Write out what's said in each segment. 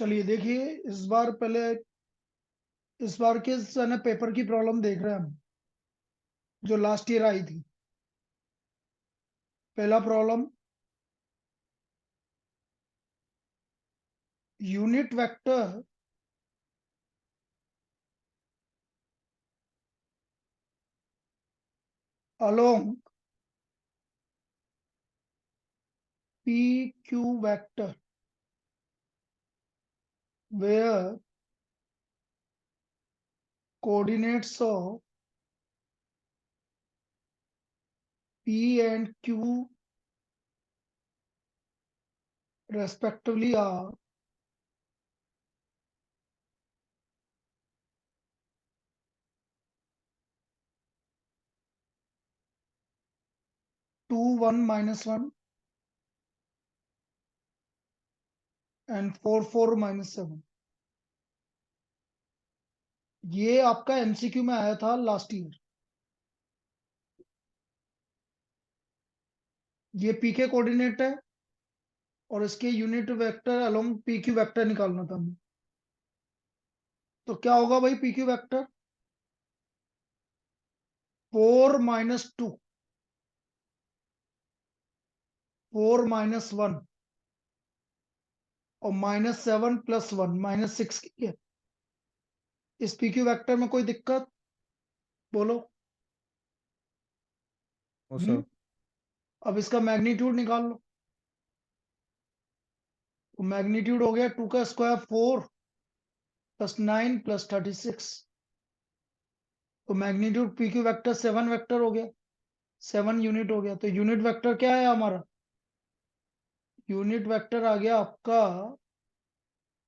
चलिए देखिए, इस बार के पेपर की प्रॉब्लम देख रहे हैं हम, जो लास्ट ईयर आई थी। पहला problem, unit vector along P Q vector where coordinates of P and Q respectively are 2, 1, -1 and 4, 4, -7। ये आपका एमसीक्यू में आया था लास्ट ईयर। ये पी के कोऑर्डिनेट है और इसके unit vector along P Q vector निकालना था हमें। तो क्या होगा भाई, पी क्यू वेक्टर 4 -2, 4 -1 और -7 + 1 -6 की है। इस पी क्यू वेक्टर में कोई दिक्कत बोलो? No sir. अब इसका मैग्नीट्यूड निकाल लो। तो मैग्नीट्यूड हो गया 2 का स्क्वायर 4 + 9 + 36। तो magnitude P Q vector 7 vector हो गया, 7 यूनिट हो गया। तो यूनिट वेक्टर क्या है हमारा? यूनिट वेक्टर आ गया आपका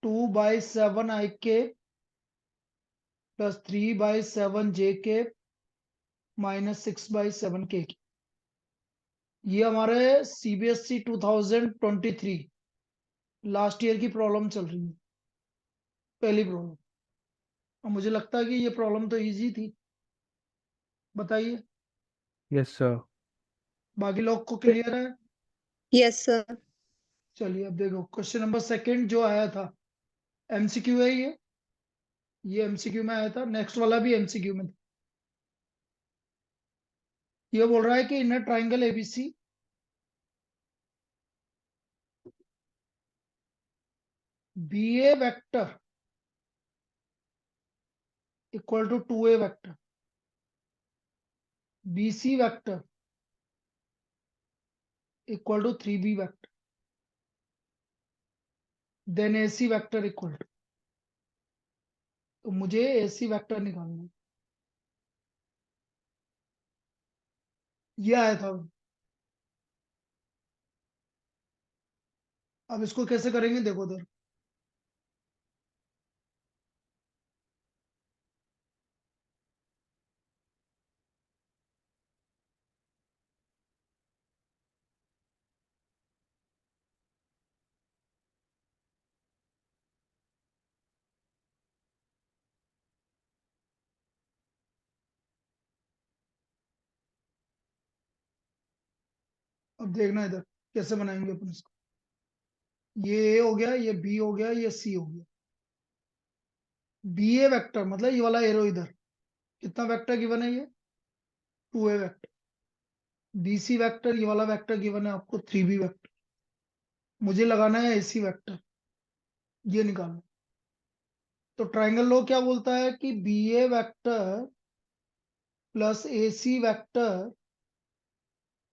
2/7 i के + 3/7 j के -6/7 के। ये हमारे सीबीएसई 2023 लास्ट ईयर की प्रॉब्लम चल रही है, पहली प्रॉब्लम। और मुझे लगता है कि ये प्रॉब्लम तो इजी थी। बताइए, यस सर। बाकी लोग को क्लियर है? Yes sir. चलिए अब देखो, क्वेश्चन नंबर सेकंड जो आया था, एमसीक्यू है ये एमसीक्यू में आया था। नेक्स्ट वाला भी एमसीक्यू में था। ये बोल रहा है कि in triangle ABC B A vector equal to 2a vector, B C vector equal to 3b vector, then A C vector equal to. तो मुझे ए सी वेक्टर निकालना है। ये आया था। अब इसको कैसे करेंगे देखो उधर। अब देखना इधर कैसे बनाएंगे अपन इसको। ये ए हो गया, ये बी हो गया, ये सी हो गया। बी ए वेक्टर मतलब ये वाला एरो इधर, कितना वेक्टर गिवन है? ये 2a vector. B C vector, ये वाला वेक्टर गिवन है आपको 3b वेक्टर। मुझे लगाना है एसी वेक्टर, ये निकालना। तो ट्राइंगल लॉ क्या बोलता है कि B A vector plus A C vector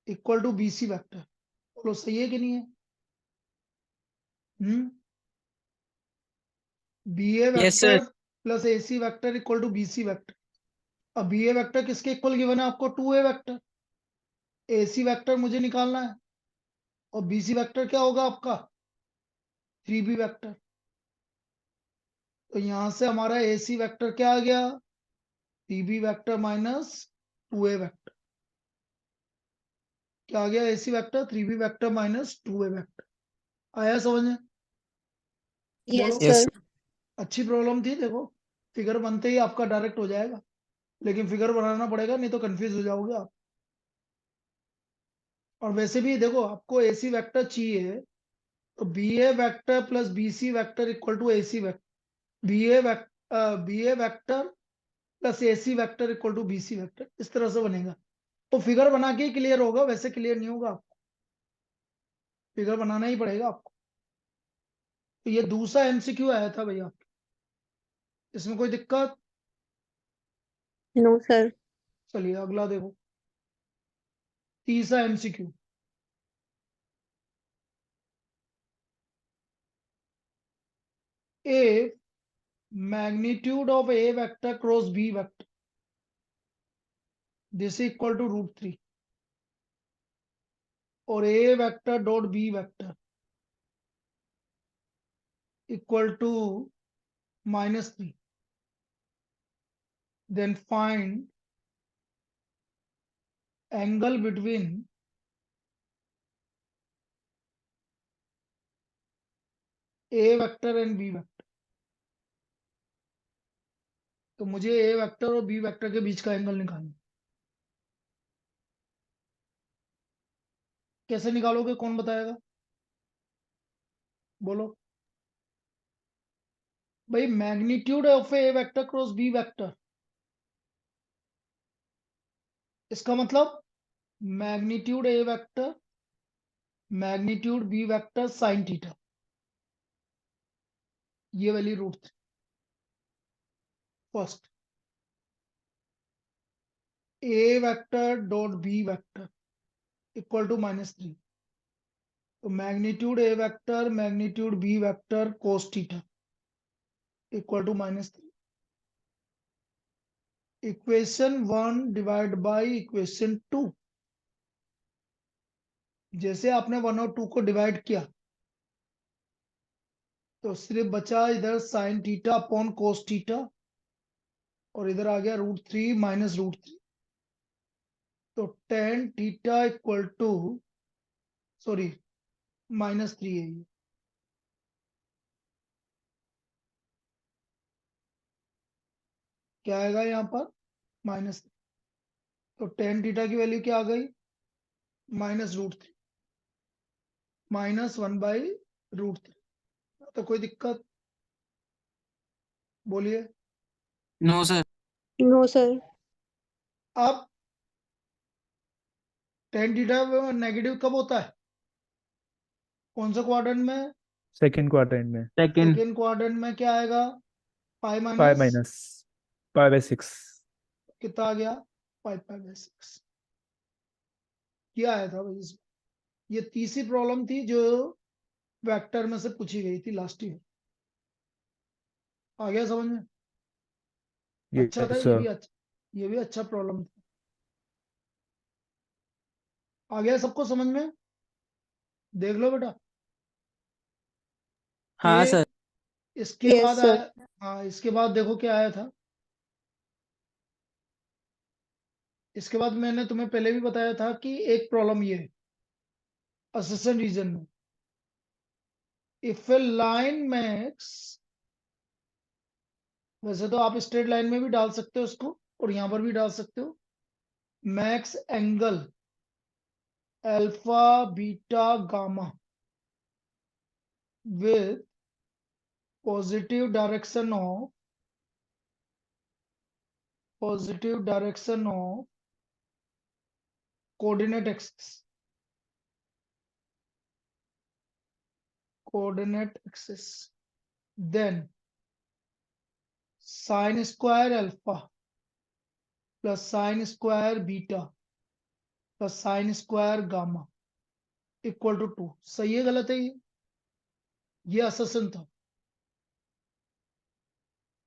equal to B C vector. बोलो सही है कि नहीं है? B A yes sir. Vector plus A C vector equal to B C vector. अब बी ए वेक्टर किसके इक्वल गिवन है आपको? 2a vector. ए सी वेक्टर मुझे निकालना है और बी सी वेक्टर क्या होगा आपका? 3b vector. तो यहां से हमारा ए सी वेक्टर क्या आ गया? 3b vector minus 2a vector. क्या आ गया? A C vector 3b vector minus 2a vector. आया समझ में? बोलो। Yes yes sir. अच्छी प्रॉब्लम थी। देखो, फिगर बनते ही आपका डायरेक्ट हो जाएगा, लेकिन फिगर बनाना पड़ेगा, नहीं तो कंफ्यूज हो जाओगे आप। और वैसे भी देखो, आपको एसी वेक्टर चाहिए तो B A vector plus B C vector equal to A C vector, B A vector plus A C vector equal to B C vector, इस तरह से बनेगा। तो फिगर बना के ही क्लियर होगा, वैसे क्लियर नहीं होगा आपको, फिगर बनाना ही पड़ेगा आपको। तो ये दूसरा एमसीक्यू आया था भैया, इसमें कोई दिक्कत? No sir. चलिए अगला देखो, तीसरा MCQ. if magnitude of a vector cross b vector, this is equal to √3, और a vector dot b vector equal to -3, then find angle between a vector and b vector। तो मुझे a vector और b vector के बीच का angle निकालना। कैसे निकालोगे, कौन बताएगा? बोलो भाई। Magnitude of A vector cross B vector, इसका मतलब magnitude A vector magnitude B vector sine theta, ये वाली √3 first. A vector dot B vector equal to -3, तो magnitude A vector magnitude B vector cos theta equal to -3। Equation 1 divide by equation 2, जैसे आपने 1 और 2 को divide किया तो सिर्फ बचा इधर sine theta upon cos theta, और इधर आ गया √3 माइनस √3, तो tan theta equal to, sorry -3 है ये। क्या आएगा यहाँ पर? माइनस। तो tan थीटा की वैल्यू क्या आ गई? -√3, -1/√3। तो कोई दिक्कत? बोलिए। No sir. No sir. अब tan थीटा नेगेटिव कब होता है? कौन सा क्वाड्रेंट में? सेकंड क्वाड्रेंट में। सेकंड। सेकेंड क्वाड्रेंट में क्या आएगा? Pi 5 minus minus π/6। कितना आ गया? 5/6। क्या आया था भाई इसमें? ये तीसरी प्रॉब्लम थी जो वेक्टर में से पूछी गई थी लास्ट ईयर। आ गया समझ में? अच्छा था यस ये भी, सर। अच्छा, ये भी अच्छा प्रॉब्लम था। आ गया सबको समझ में? देख लो बेटा। हाँ फिर सर। इसके यस बाद सर। आया, हाँ इसके बाद देखो क्या आया था। इसके बाद मैंने तुम्हें पहले भी बताया था कि एक प्रॉब्लम ये है असेशन रीजन में, इफ ए लाइन मैक्स, वैसे तो आप स्ट्रेट लाइन में भी डाल सकते हो उसको और यहां पर भी डाल सकते हो, max angle alpha beta gamma with positive direction of coordinate axis, then sin square alpha plus sin square beta plus sin square gamma equal to 2। सही है गलत है ये अससन था।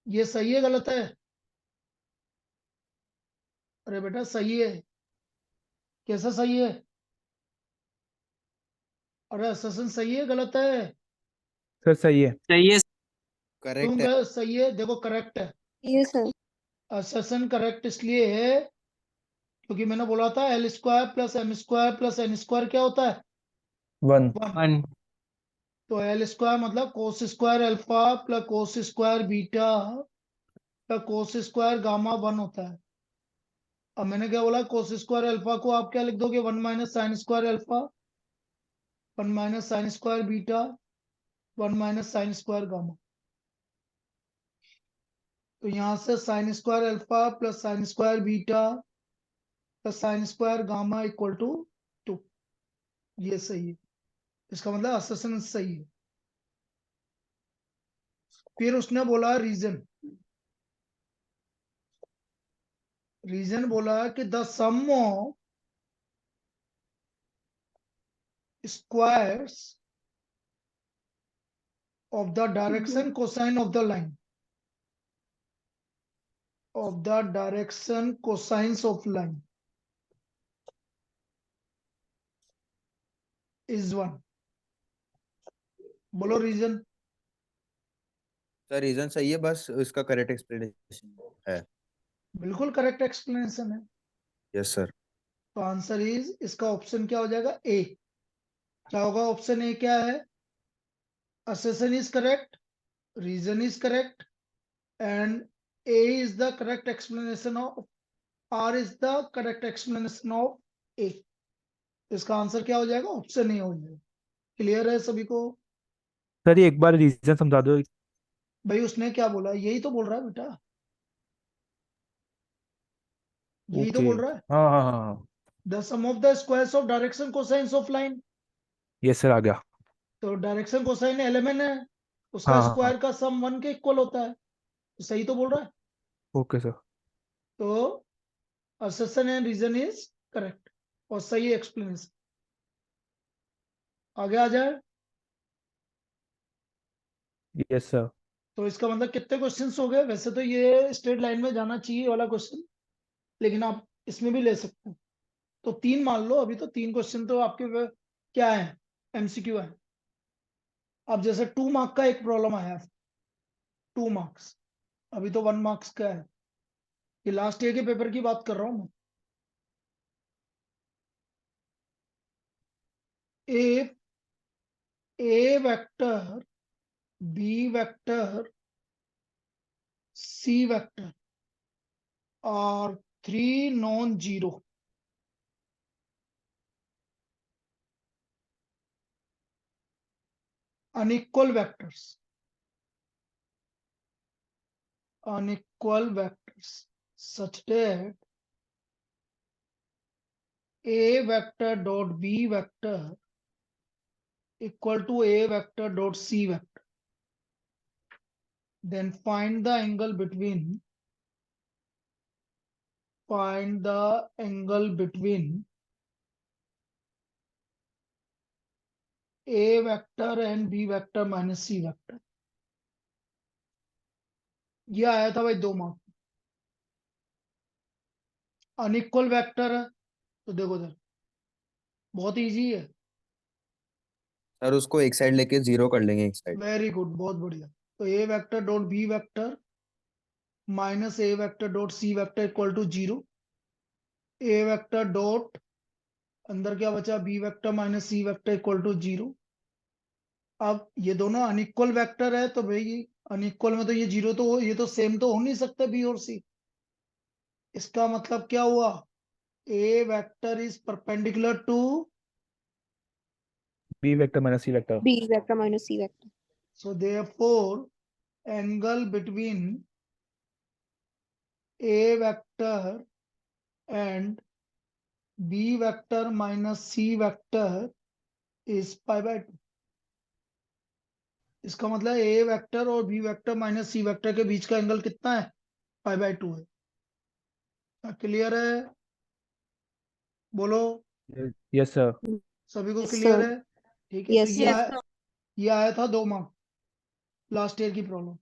ये सही है गलत है? अरे बेटा सही है। कैसा सही है? अरे अससन सही है गलत है? सर सही है। सही है। करेक्ट क्यों है। सही है? देखो करेक्ट है। Yes sir. अससन करेक्ट इसलिए है क्योंकि मैंने बोला था L² plus M² plus N² क्या होता है? 1। 1। 1। तो L² मतलब cos square alpha plus cos square beta plus cos square gamma 1 होता है। अब मैंने क्या बोला, कोस स्क्वायर अल्फा को आप क्या लिख दोगे? 1 minus sine square alpha 1 minus sine square beta 1 minus sine square gamma. तो यहां से sine square alpha plus sine square beta plus sine square gamma equal to 2। ये सही है, इसका मतलब असर्शन सही है। फिर उसने बोला रीजन। रीजन बोला कि the sum of squares of the direction cosine of the line of the direction cosines of line is 1। बोलो रीजन। सर रीजन सही है, बस इसका करेक्ट एक्सप्लेनेशन है। बिल्कुल करेक्ट एक्सप्लेनेशन है। Yes sir. तो आंसर इज, इसका ऑप्शन क्या हो जाएगा? ए। क्या होगा ऑप्शन ए? क्या है? Assertion is correct, reason is correct, and A is the correct explanation of, R is the correct explanation of A. इसका आंसर क्या हो जाएगा? ऑप्शन ए हो जाएगा। क्लियर है सभी को? सर ये एक बार रीजन समझा दो। भाई उसने क्या बोला? यही तो बोल रहा है बेटा, यही तो ओके। बोल रहा है। हाँ हाँ हाँ हाँ। The sum of the squares of direction cosines of line. Yes sir, आ गया। तो डायरेक्शन कोसाइन एलिमेंट है, उसका हाँ हाँ हाँ। स्क्वायर का सम 1 के इक्वल होता है। तो सही तो बोल रहा है। Okay sir. तो assertion and reason is correct और सही एक्सप्लेनेशन। आगे आ जाए। Yes sir. तो इसका मतलब कितने क्वेश्चंस हो गए? वैसे तो ये स्ट्रेट लाइन में जाना चाहिए वाला क्वेश्चन, लेकिन आप इसमें भी ले सकते हो। तो 3 मान लो, अभी तो 3 क्वेश्चन तो आपके क्या है? एमसीक्यू है। अब जैसे 2 मार्क का एक प्रॉब्लम आया, 2 मार्क्स, अभी तो 1 मार्क्स का है। ये लास्ट ईयर के पेपर की बात कर रहा हूं मैं। if a vector, b vector, c vector are 3 non-zero unequal vectors such that a vector dot b vector equal to a vector dot c vector, then find the angle between a vector and b vector minus c vector। ये आया था भाई 2 mark. Unequal vector है तो देखो इधर, बहुत easy है। सर उसको एक साइड लेके जीरो कर लेंगे एक साइड। वेरी गुड, बहुत बढ़िया। तो A vector dot B vector minus A vector dot C vector equal to 0। A vector dot, अंदर क्या बचा? B vector minus C vector equal to 0। अब ये दोनों अनइक्वल वेक्टर है तो भाई अनइक्वल में तो ये 0 तो ये तो सेम तो हो नहीं सकते बी और सी। इसका मतलब क्या हुआ? A vector is perpendicular to, B vector minus C vector. B vector minus C vector. So therefore angle between A vector and B vector minus C vector is pi by 2। इसका मतलब A vector और B vector minus C vector के बीच का angle कितना है? पाई by 2 है। Clear है? बोलो। Yes sir. सभी को Yes, क्लियर sir. है? ठीक है। तो Yes, sir. ये आया था 2 मार्क, लास्ट ईयर की प्रॉब्लम।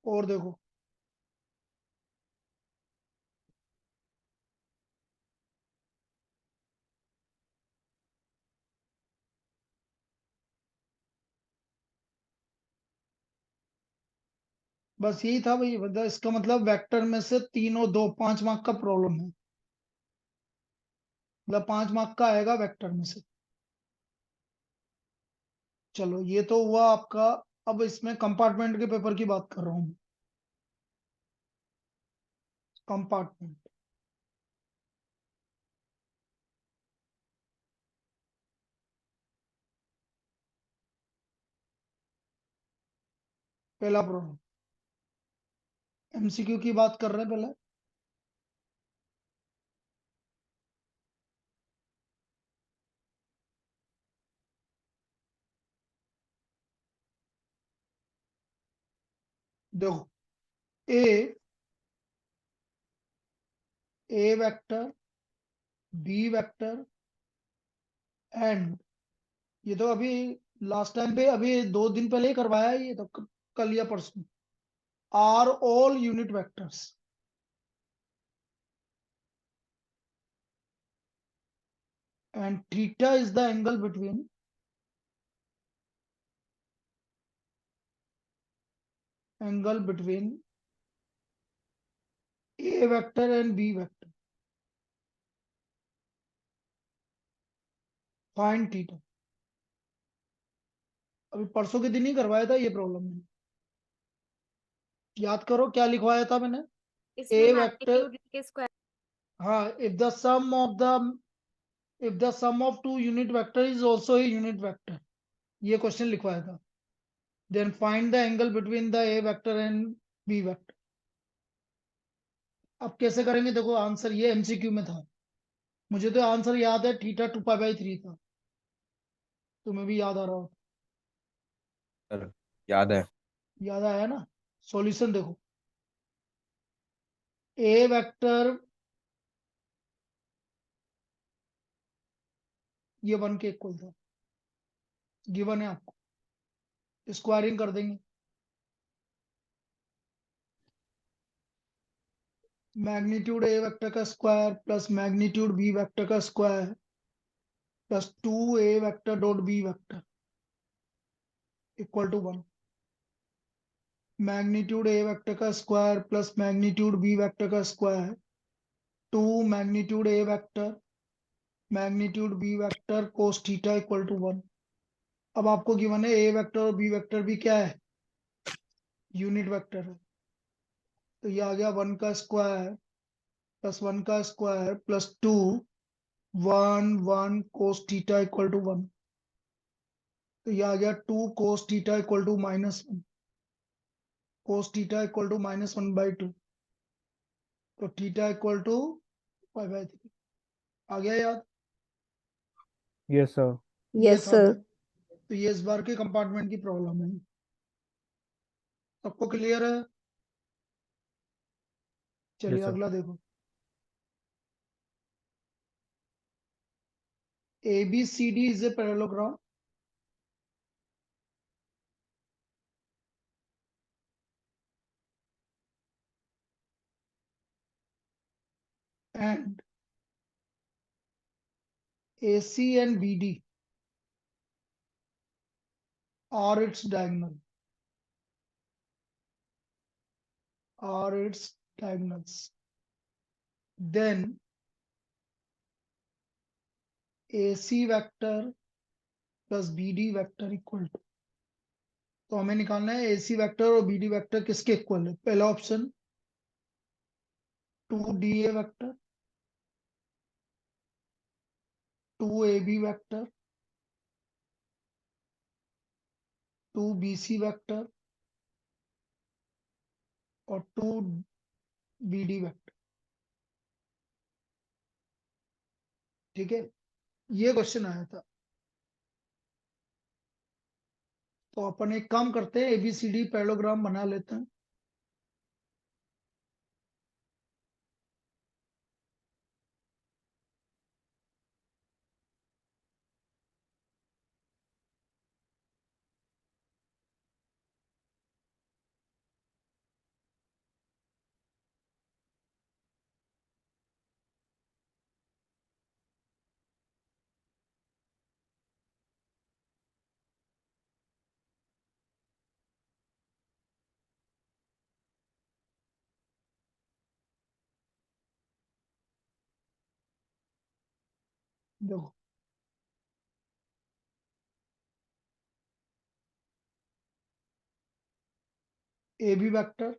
और देखो, बस यही था भाई। मतलब इसका मतलब वेक्टर में से 3 और 2 5 मार्क का प्रॉब्लम है। मतलब 5 मार्क का आएगा वेक्टर में से। चलो ये तो हुआ आपका। अब इसमें कंपार्टमेंट के पेपर की बात कर रहा हूँ। कंपार्टमेंट, पहला प्रॉब्लम, एमसीक्यू की बात कर रहे हैं पहले। देखो, ए वेक्टर, बी वेक्टर एंड, ये तो अभी लास्ट टाइम पे, अभी 2 दिन पहले ही करवाया है ये तो, कल या परसों, are all unit vectors. And theta is the angle between A vector and B vector. Find theta. अभी परसों के दिन ही करवाया था ये प्रॉब्लम मैंने। याद करो क्या लिखवाया था मैंने। इसमें ए वेक्टर, मैग्नीट्यूड के स्क्वायर। हाँ, if the sum of two unit vector is also a unit vector, ये क्वेश्चन लिखवाया था। Then find the angle between the A vector and B vector. अब कैसे करेंगे, देखो आंसर ये एमसीक्यू में था, मुझे तो आंसर याद है, थीटा 2π/3 था, तुम्हें भी याद आ रहा हो। चलो, याद है। याद आया ना। सॉल्यूशन देखो, ए वेक्टर ये 1 के इक्वल था, गिवन है आपको, स्क्वायरिंग कर देंगे। मैग्नीट्यूड ए वेक्टर का square plus magnitude B vector का square plus 2 A vector dot B vector equal to 1। Magnitude A vector का square plus magnitude B vector का square, 2 magnitude A vector magnitude B vector cos theta equal to 1। अब आपको given है ए vector और B वेक्टर भी क्या है, यूनिट वेक्टर है, तो ये आ गया 1 का स्क्वायर प्लस 1 का square plus 2 1 1 cos theta equal to 1। तो ये आ गया 2 cos theta equal to -1, cos theta equal to -1/2, तो थीटा इक्वल टू π/3। आ गया याद। Yes sir. ये Yes, था sir. तो ये इस बार के कंपार्टमेंट की प्रॉब्लम है। सबको क्लियर है। चलिए यस सर। अगला देखो, ABCD is a parallelogram and AC and BD are its diagonals. Then AC vector plus BD vector equal to, तो हमें निकालना है AC वेक्टर और BD वेक्टर किसके इक्वल है। पहला option 2DA vector, 2AB vector, 2BC vector और 2BD vector. ठीक है, ये क्वेश्चन आया था। तो अपन एक काम करते हैं, ABCD पैरेललोग्राम बना लेते हैं। देखो, AB वेक्टर,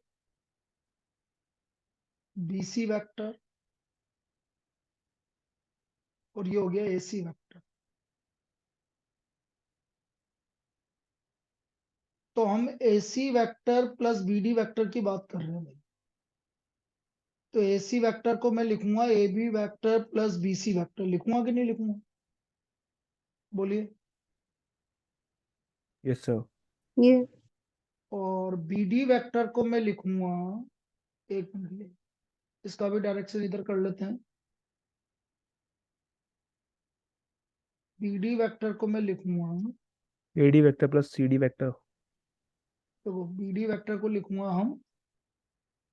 BC वेक्टर और ये हो गया AC वेक्टर। तो हम AC vector plus BD vector की बात कर रहे हैं भाई। तो AC वेक्टर को मैं लिखूंगा AB vector plus BC vector, लिखूंगा कि नहीं लिखूंगा? बोलिए। Yes, sir. ये और BD वेक्टर को मैं लिखूंगा, एक मिनट, इसका भी डायरेक्शन इधर कर लेते हैं। BD वेक्टर को मैं लिखूंगा, AD vector plus CD vector. तो BD वेक्टर को लिखूंगा हम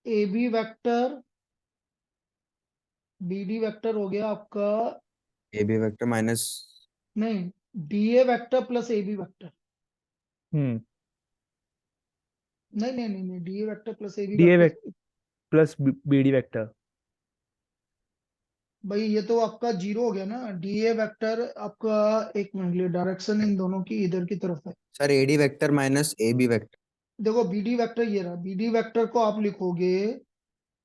AB वेक्टर, BD वेक्टर हो गया आपका, AB वेक्टर माइनस नहीं, DA vector plus AB vector, Hmm. नहीं नहीं नहीं नहीं, DA vector plus AB DA vector. vector plus BD vector. भाई ये तो आपका जीरो हो गया ना, DA वेक्टर आपका, एक मिनट, डायरेक्शन इन दोनों की इधर की तरफ है। Sir AD vector minus AB vector. देखो BD वेक्टर ये रहा, BD वेक्टर को आप लिखोगे,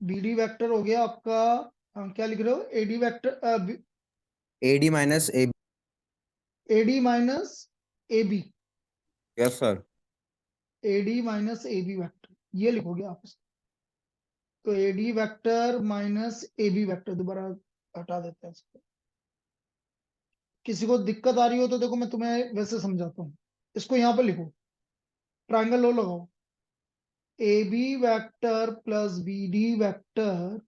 BD वेक्टर हो गया आपका, क्या लिख रहे हो, AD vector, AD minus AB। AD minus AB, yes sir. AD minus AB vector, ये लिखोगे आप इसको। तो AD vector minus AB vector, दोबारा हटा देते हैं इसको। किसी को दिक्कत आ रही हो तो देखो मैं तुम्हें वैसे समझाता हूँ, इसको यहाँ पर लिखो, ट्रायंगल लो लगाओ, AB vector plus BD vector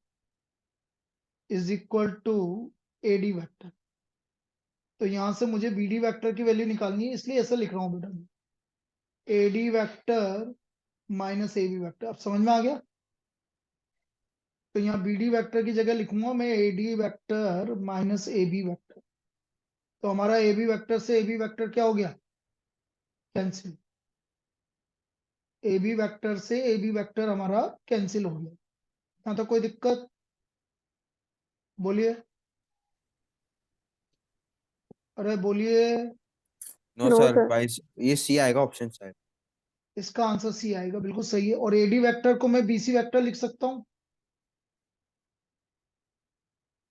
is equal to AD vector. तो यहां से मुझे BD वेक्टर की वैल्यू निकालनी है, इसलिए ऐसा लिख रहा हूं बेटा मैं, AD vector minus AB vector. अब समझ में आ गया? तो यहाँ BD वेक्टर की जगह लिखूंगा मैं AD vector minus AB vector. तो हमारा AB वेक्टर से AB वेक्टर क्या हो गया, कैंसिल। AB वेक्टर से AB वेक्टर हमारा कैंसिल हो गया। यहाँ तक कोई दिक्कत? बोलिए, अरे बोलिए। No no sir sir. भाई, ये C आएगा ऑप्शन शायद। इसका आंसर C आएगा, बिल्कुल सही है। और AD वेक्टर को मैं BC वेक्टर लिख सकता हूँ,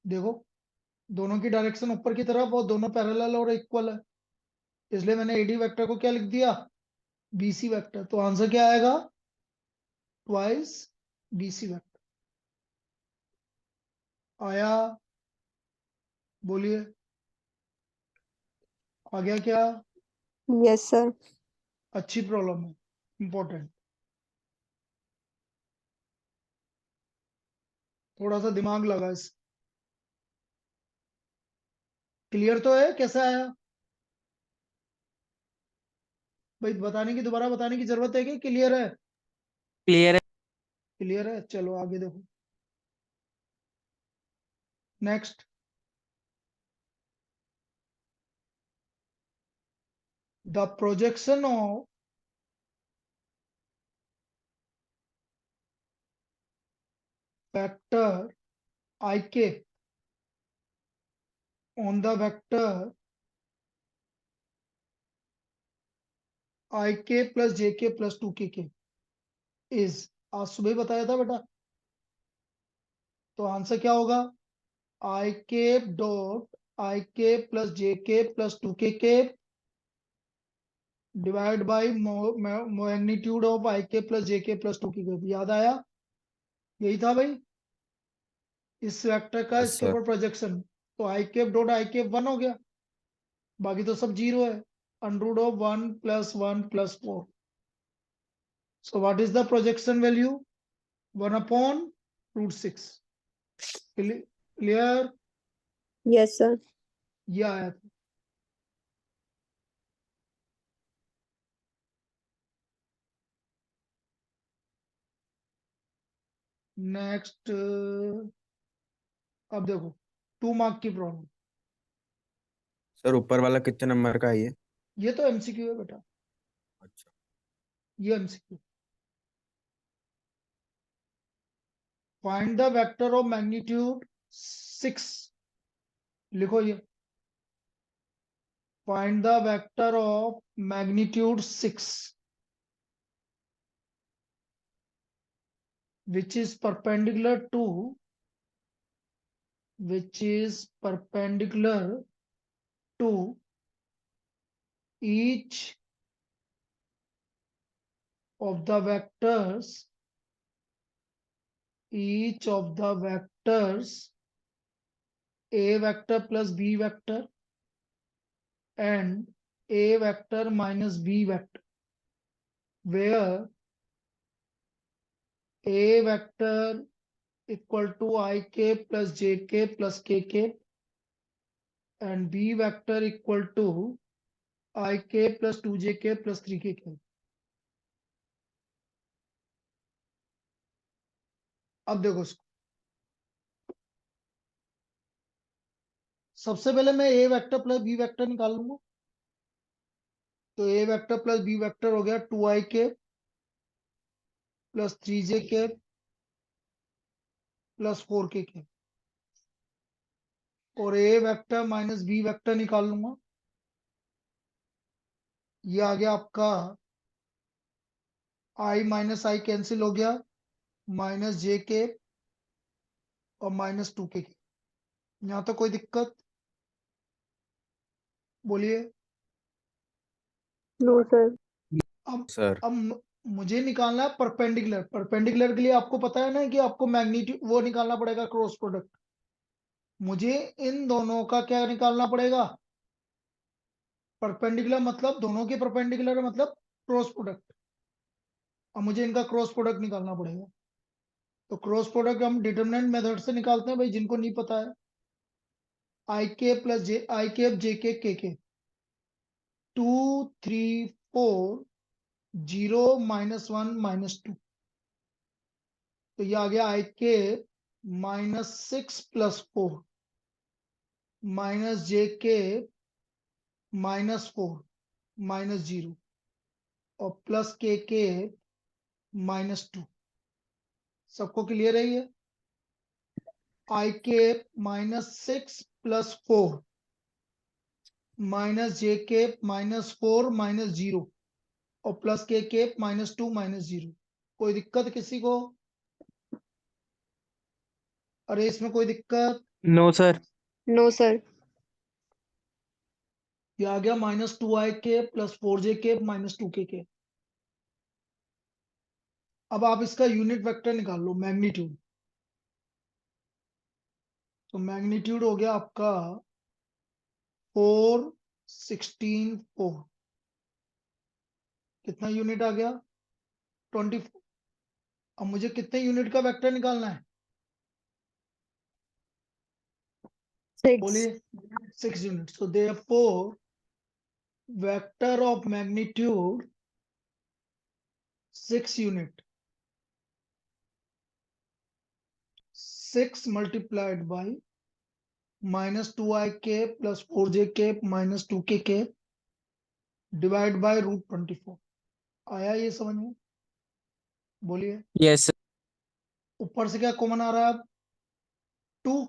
देखो दोनों की डायरेक्शन ऊपर की तरफ और दोनों पैरेलल और इक्वल है, इसलिए मैंने AD वेक्टर को क्या लिख दिया, BC वेक्टर। तो आंसर क्या आएगा, ट्वाइस BC वेक्टर। आया? बोलिए, आ गया क्या? Yes sir. अच्छी प्रॉब्लम है, इंपॉर्टेंट। थोड़ा सा दिमाग लगा इस, क्लियर तो है? कैसा आया भाई? बताने की, दोबारा बताने की जरूरत है कि क्लियर है? क्लियर है। क्लियर है, चलो आगे देखो, next. The projection of vector ik on the vector ik plus jk plus 2kk is, आज सुबह ही बताया था बेटा। तो आंसर क्या होगा, I cap dot I cap plus J cap plus 2k divide by magnitude of I cap plus J cap plus 2k। याद आया? यही था भाई, इस वेक्टर का यस इसके सर। ऊपर प्रोजेक्शन। तो आई केप डॉट आई केप 1 हो गया, बाकी तो सब जीरो है, under of 1 + 1 + 4। So what is the projection value, 1/√6। Clear? Yes sir. ये आया था। नेक्स्ट, अब देखो 2 मार्क की प्रॉब्लम। सर ऊपर वाला कितने नंबर का है ये? ये तो MCQ है बेटा, अच्छा। ये MCQ। Find the vector of magnitude 6, लिखो ये, find the vector of magnitude 6 which is perpendicular to, which is perpendicular to each of the vectors, each of the vectors a vector plus b vector and a vector minus b vector, where a vector equal to ik plus jk plus kk and b vector equal to ik plus 2jk plus 3kk. अब देखो इसको, सबसे पहले मैं ए vector plus B vector निकाल लूंगा। तो A vector plus B vector हो गया 2ik plus 3jk plus 4kk, और ए वेक्टर माइनस बी वेक्टर निकाल लूंगा। ये आ गया आपका आई माइनस आई कैंसिल हो गया, माइनस जे के और माइनस 2k। यहाँ तो कोई दिक्कत? बोलिए। No sir. अब सर मुझे निकालना है परपेंडिकुलर। परपेंडिकुलर के लिए आपको पता है ना कि आपको मैग्नीट्यूड वो निकालना पड़ेगा, क्रॉस प्रोडक्ट। मुझे इन दोनों का क्या निकालना पड़ेगा? परपेंडिकुलर मतलब दोनों के परपेंडिकुलर मतलब क्रॉस प्रोडक्ट। अब मुझे इनका क्रॉस प्रोडक्ट निकालना पड़ेगा। तो क्रॉस प्रोडक्ट हम डिटरमिनेंट मेथड से निकालते हैं भाई, जिनको नहीं पता है। आई के प्लस जे, आई के जे के 2 3 4 0 -1 -2। तो ये आ गया आई के -6 + 4 माइनस जे के -4 -0 और प्लस के -2। सबको क्लियर है ये? आई के -6 + 4 माइनस जे के -4 -0 और प्लस के -2 -0। कोई दिक्कत किसी को? अरे इसमें कोई दिक्कत? No sir. No sir. ये आ गया -2ik + 4jk -2kk। अब आप इसका यूनिट वेक्टर निकाल लो, मैग्नीट्यूड। तो मैग्नीट्यूड हो गया आपका 4 16 4। कितना यूनिट आ गया? 24। अब मुझे कितने यूनिट का वेक्टर निकालना है? 6। बोलिए। 6 unit. so therefore vector of magnitude 6 unit, 6 multiplied by -2ik + 4jk -2kk divide by √24। आया ये समझ में? बोलिए। Yes sir. ऊपर से क्या कॉमन आ रहा है अब? 2।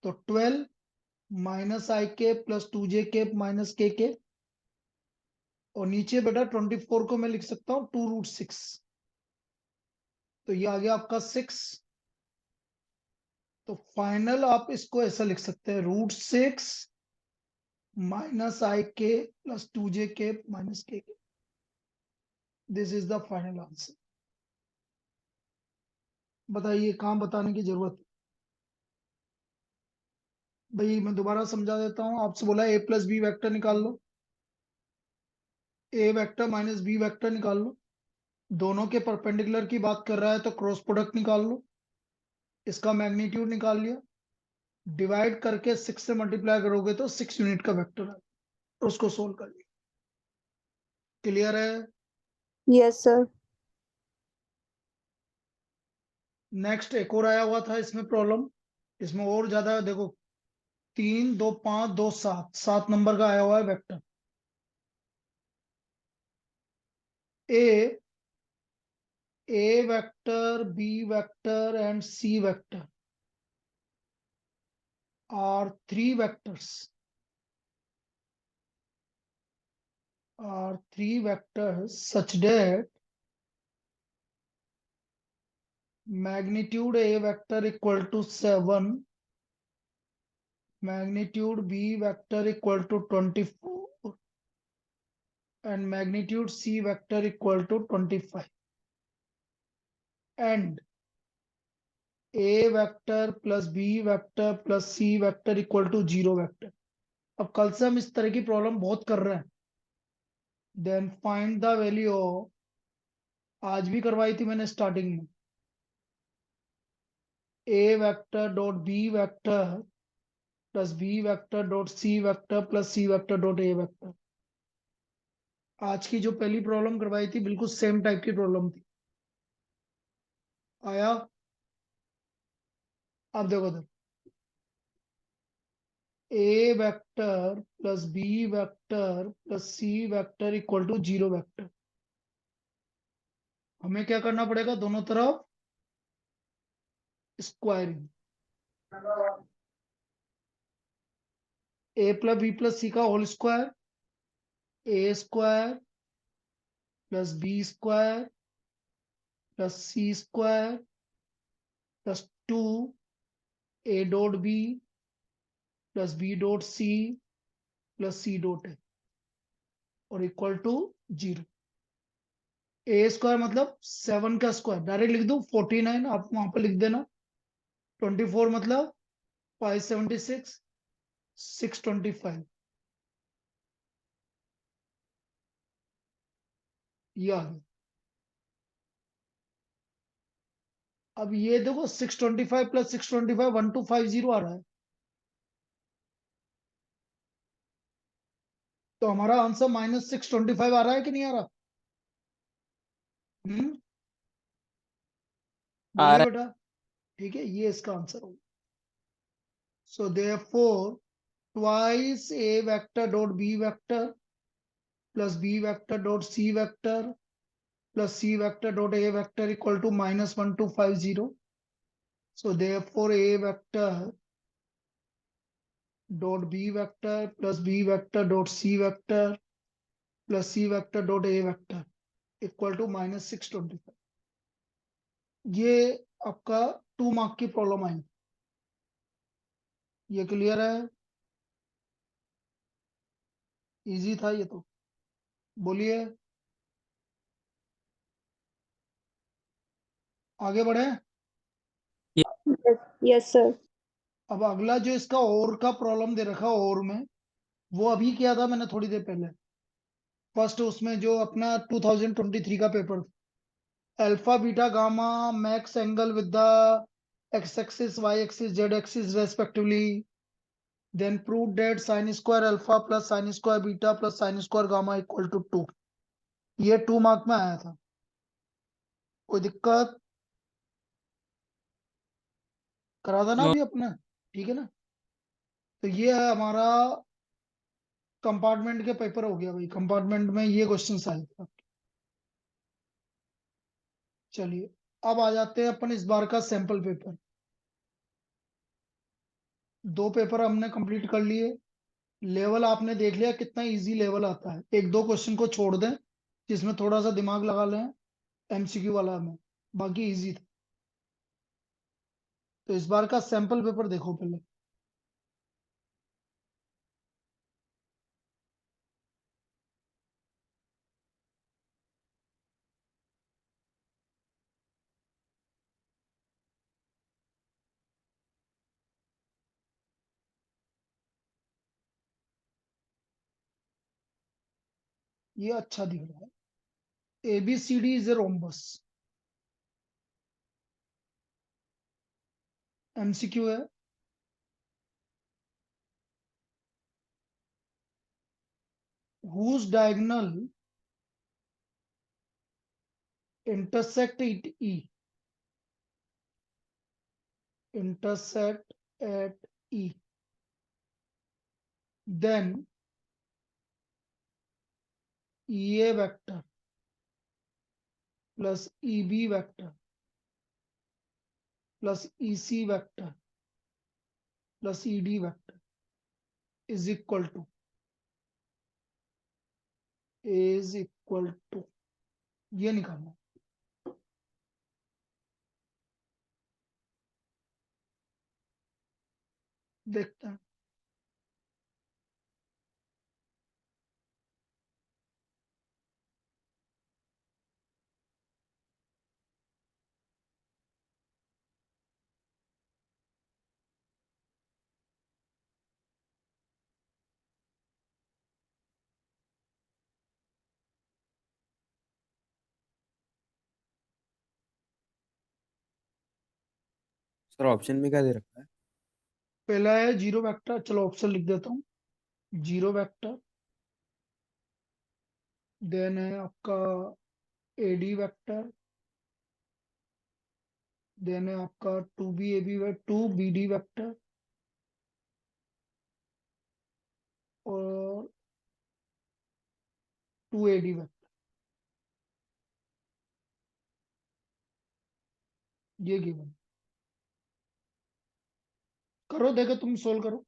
तो 12 -ik + 2jk -kk और नीचे बेटा 24 को मैं लिख सकता हूँ 2√6। तो ये आ गया आपका 6। तो फाइनल आप इसको ऐसा लिख सकते हैं √6 -ik + 2jk -kk। This is the final answer. बताइए कहाँ बताने की जरूरत है? भाई मैं दोबारा समझा देता हूँ। आपसे बोला a + b वेक्टर निकाल लो, a vector minus b vector निकाल लो। दोनों के परपेंडिकुलर की बात कर रहा है तो क्रॉस प्रोडक्ट निकाल लो। इसका मैग्नीट्यूड निकाल लिया, डिवाइड करके 6 से मल्टीप्लाई करोगे तो 6 यूनिट का वेक्टर है, तो उसको सोल्व कर लिया। क्लियर है? Yes sir. नेक्स्ट एक और आया हुआ था इसमें प्रॉब्लम। इसमें और ज्यादा देखो, 3 2 5 2 7 7 नंबर का आया हुआ है vector. A vector, B vector and C vector are three vectors such that magnitude A vector equal to 7, magnitude B vector equal to 24 and magnitude C vector equal to 25 and A vector plus B vector plus C vector equal to 0 vector. अब कल से हम इस तरह की problem बहुत कर रहे हैं. Then find the value of, आज भी करवाई थी मैंने स्टार्टिंग में, A vector dot B vector plus B vector dot C vector plus C vector dot A vector. आज की जो पहली प्रॉब्लम करवाई थी बिल्कुल सेम टाइप की प्रॉब्लम थी. आया? अब देखो इधर, A vector plus B vector plus C vector equal to 0 vector. हमें क्या करना पड़ेगा? दोनों तरफ squaring. A plus B plus C का whole square, A square plus B square plus C square plus 2 A dot B plus B dot C plus C dot A और equal to 0. A square मतलब 7 का square, direct लिख दो 49, आप वहां पर लिख देना. 24 मतलब 576, 625. ये आ गया. अब ये देखो 625 प्लस 625 1250 आ रहा है. तो हमारा आंसर -625 आ रहा है कि नहीं आ रहा? हम्म, आ बोलिए रहा बेटा. ठीक है, ये इसका आंसर होगा. So therefore twice A vector dot B vector plus B vector dot C vector plus C vector dot A vector equal to -1250. So therefore A vector dot B vector plus B vector dot C vector plus C vector dot A vector equal to -625. ये आपका 2 mark की problem आई. ये clear है? Easy था ये तो. बोलिए, आगे बढ़े. Yes, yes, sir. अब अगला जो इसका और का प्रॉब्लम दे रखा और में, वो अभी किया था मैंने थोड़ी देर पहले. फर्स्ट उसमें जो अपना 2023 का paper, alpha beta gamma make angle with the X axis Y axis Z axis respectively, then prove that sine square alpha plus sine square beta plus sine square gamma equal to 2. ये 2 mark में आया था. कोई दिक्कत? करा था ना no अभी अपने? ठीक है ना? तो ये है हमारा कंपार्टमेंट के पेपर हो गया भाई. कंपार्टमेंट में ये क्वेश्चन आए थे. चलिए, अब आ जाते हैं अपन इस बार का सैंपल पेपर. 2 पेपर हमने कंप्लीट कर लिए. लेवल आपने देख लिया कितना इजी लेवल आता है. एक दो क्वेश्चन को छोड़ दें जिसमें थोड़ा सा दिमाग लगा लें, एमसीक्यू वाला में, बाकी इजी था. तो इस बार का सैंपल पेपर देखो पहले. ये अच्छा दिख रहा है. ABCD is a rhombus. MCQ है. whose diagonal intersect it E, intersect at E, then EA vector plus EB vector plus EC vector plus ED vector is equal to, ये निकालना. देखते हैं. सर ऑप्शन में क्या दे रखा है? पहला है जीरो वेक्टर, चलो ऑप्शन लिख देता हूँ। जीरो वेक्टर, देन है आपका एडी वेक्टर, देन है आपका two B A B, two B D vector, और टू ए डी वेक्टर। ये गिवन करो, देखो तुम सोल्व करो।